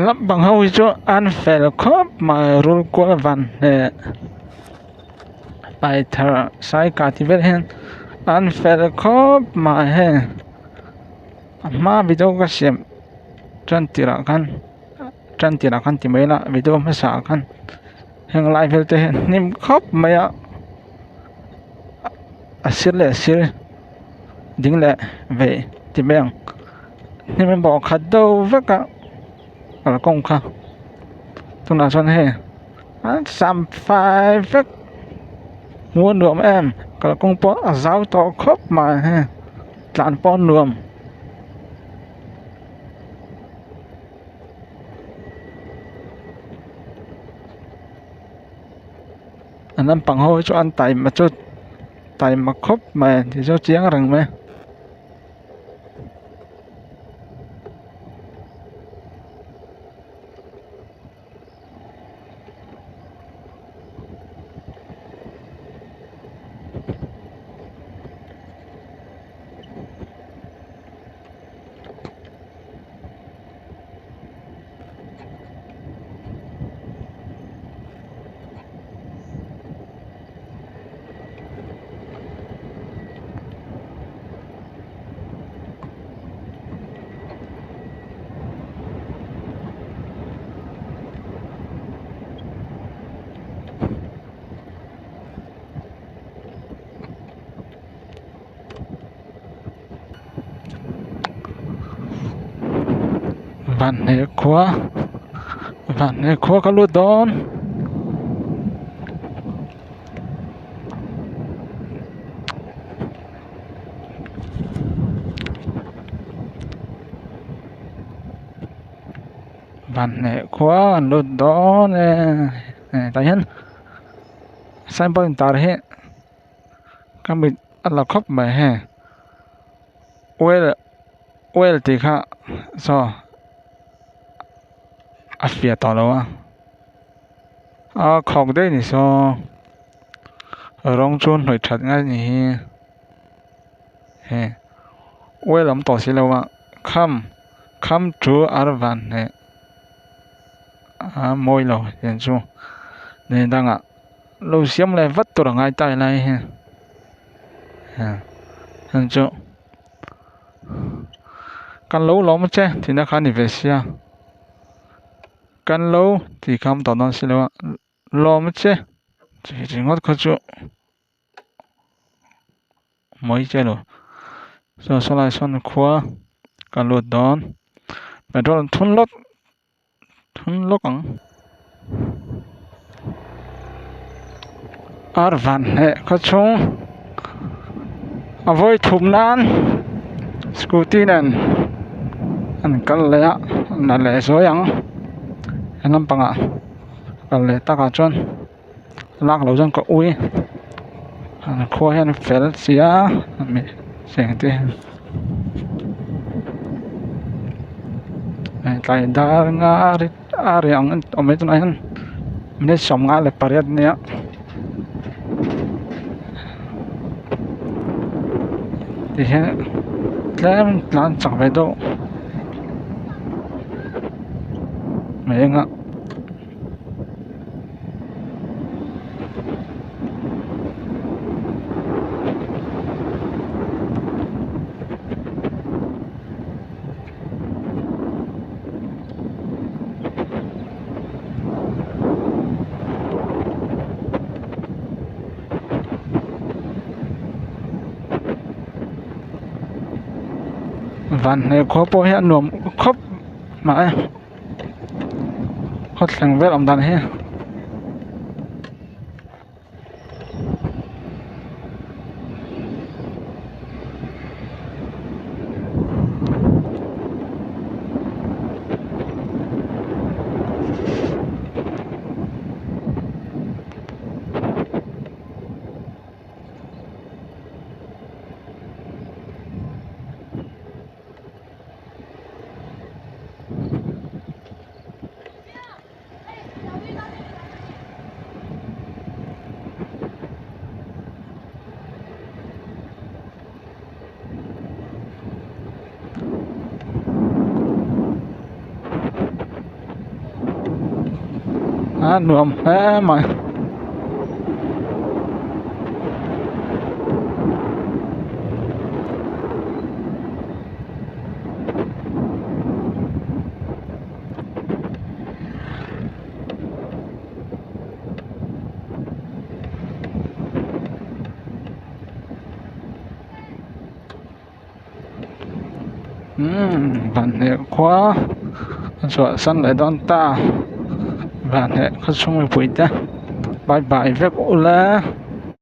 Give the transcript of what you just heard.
lắp bằng hôi cho ăn phải là khớp mà rùi qua văn nè bài thở sai cả thì biết hen ăn phải là khớp mà hen mà video cái xem chân tira kan thì mấy là video mà xả kan hen lại về thế nim khớp mà ya asir dính lệ về thì bèn nhưng mình bỏ khát đâu với cả là công khai tôi nói cho hè xăm phai với muốn nhuộm em cả công bố giáo to khớp mà ha lặn po nhuộm anh em bằng hôi cho anh tay mà khớp mà thì cho chiếng rằng mẹ Vạn này khóa có lúa đón vạn này khóa lúa đón nè tại hen sai bao nhiêu tờ hết các mình ăn là khóc mà hè quên thì khác so phía tao đâu khóc đấy thì so rong chun hồi thật ngay nhỉ hè quên lắm tao xí đâu come to Arvan nè môi rồi hiện chu nên đang lâu xiêm lại vất tôi ngay tay này ha hiện chu căn lâu lắm chứ thì nó khá về xia căn lâu thì không tao nói xí đâu lắm chứ chỉ ngót khó chu mới chơi rồi sau lại xong khóa căn lột đón và đó là thun lót ăn Arvan hệ có chung với thùng nan scooty nên anh cần lẽ là lẽ số yang anh làm bằng cần lẽ ta cả chân lắc lâu chân có ui anh khoa hen phèn xía mình xem thế tại đã ngã ari ang mấy tuần này mình sống ngã lại pariat nè thì hiện làm chẳng phải đâu mấy ngã vạn này khó bố hiện nhuộm khóc mà khóc thành vết ông đàn hết nuông mà bạn hệ quá rồi sân lại đón ta bạn hệ không xong rồi bụi ta bye bye với cô lá